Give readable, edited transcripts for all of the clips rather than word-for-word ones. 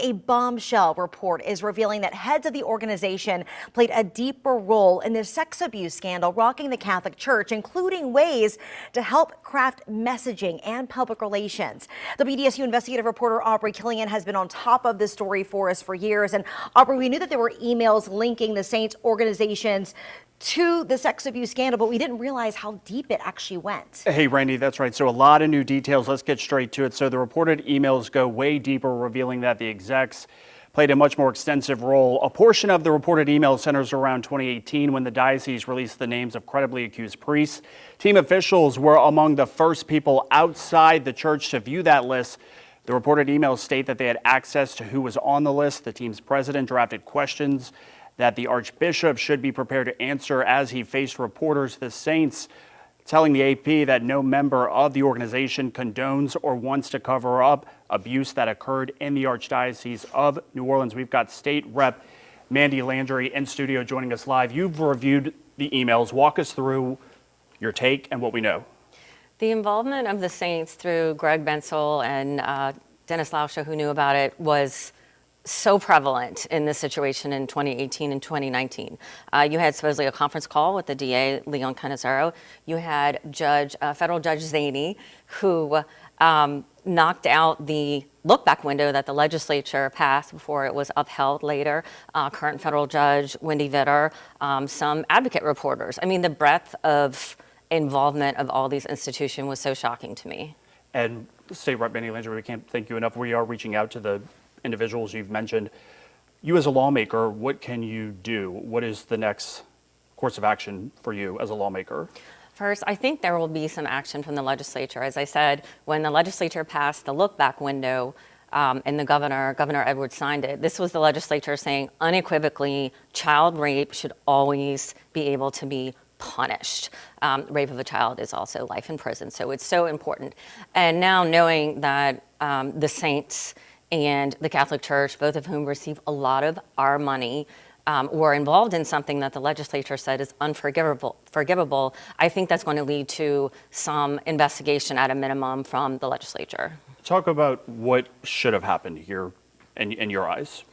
a bombshell report is revealing that heads of the organization played a deeper role in the sex abuse scandal rocking the Catholic Church, including ways to help craft messaging and public relations. WDSU investigative reporter Aubrey Killian has been on top of this story for us for years. And Aubrey, we knew that there were emails linking the Saints organizations to the sex abuse scandal, but we didn't realize how deep it actually went. Hey, Randy, that's right. So a lot of new details. Let's get straight to it. So the reported emails go way deeper, revealing that the execs played a much more extensive role. A portion of the reported email centers around 2018 when the diocese released the names of credibly accused priests. Team officials were among the first people outside the church to view that list. The reported emails state that they had access to who was on the list. The team's president drafted questions that the Archbishop should be prepared to answer as he faced reporters. The Saints telling the AP that no member of the organization condones or wants to cover up abuse that occurred in the Archdiocese of New Orleans. We've got State Rep Mandy Landry in studio joining us live. You've reviewed the emails. Walk us through your take and what we know. The involvement of the Saints through Greg Bensel and Dennis Lauscha, who knew about it, was so prevalent in this situation in 2018 and 2019. You had supposedly a conference call with the DA, Leon Canizaro. You had federal Judge Zaney, who knocked out the look-back window that the legislature passed before it was upheld later. Current federal judge Wendy Vitter, some advocate reporters. I mean, the breadth of involvement of all these institutions was so shocking to me. And State Rep Mandy Landry, we can't thank you enough. We are reaching out to the individuals you've mentioned. You as a lawmaker, what can you do? What is the next course of action for you as a lawmaker? First, I think there will be some action from the legislature. As I said, when the legislature passed the look-back window and the Governor Edwards signed it, this was the legislature saying unequivocally child rape should always be able to be punished. Rape of a child is also life in prison, so it's so important. And now knowing that the Saints and the Catholic Church, both of whom receive a lot of our money, were involved in something that the legislature said is unforgivable, I think that's going to lead to some investigation at a minimum from the legislature. Talk about what should have happened here in your eyes.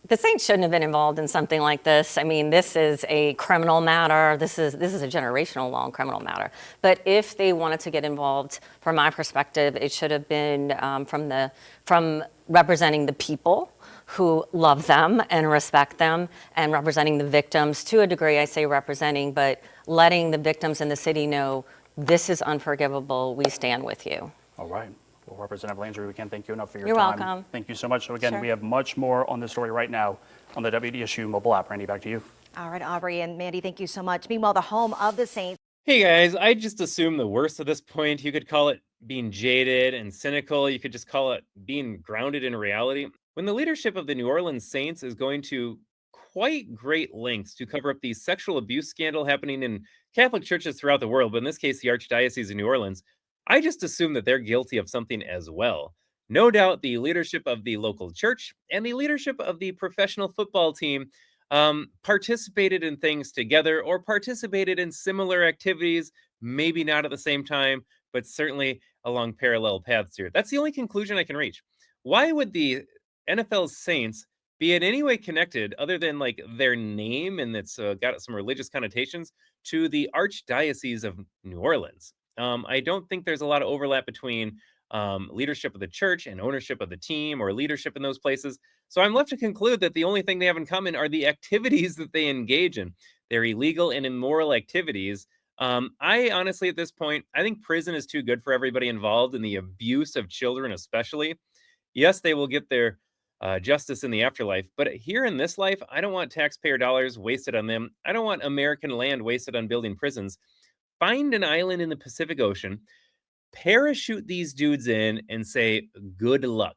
The Saints shouldn't have been involved in something like this. I mean, this is a criminal matter. This is a generational long criminal matter. But if they wanted to get involved, from my perspective, it should have been from representing the people who love them and respect them, and representing the victims to a degree. I say representing, but letting the victims in the city know this is unforgivable. We stand with you. All right. Well, Representative Landry, we can't thank you enough for your You're time. welcome. Thank you so much. So again, Sure. We have much more on this story right now on the WDSU mobile app. Randy, back to you. All right, Aubrey and Mandy, thank you so much. Meanwhile, the home of the Saints. Hey guys, I just assume the worst at this point. You could call it being jaded and cynical. You could just call it being grounded in reality. When the leadership of the New Orleans Saints is going to quite great lengths to cover up the sexual abuse scandal happening in Catholic churches throughout the world, but in this case, the Archdiocese of New Orleans, I just assume that they're guilty of something as well. No doubt the leadership of the local church and the leadership of the professional football team participated in things together or participated in similar activities, maybe not at the same time, but certainly along parallel paths here. That's the only conclusion I can reach. Why would the NFL Saints be in any way connected, other than like their name and it's got some religious connotations, to the Archdiocese of New Orleans? I don't think there's a lot of overlap between leadership of the church and ownership of the team or leadership in those places. So I'm left to conclude that the only thing they have in common are the activities that they engage in. They're illegal and immoral activities. I honestly, at this point, I think prison is too good for everybody involved in the abuse of children, especially. Yes, they will get their justice in the afterlife, but here in this life, I don't want taxpayer dollars wasted on them. I don't want American land wasted on building prisons. Find an island in the Pacific Ocean, parachute these dudes in and say, good luck.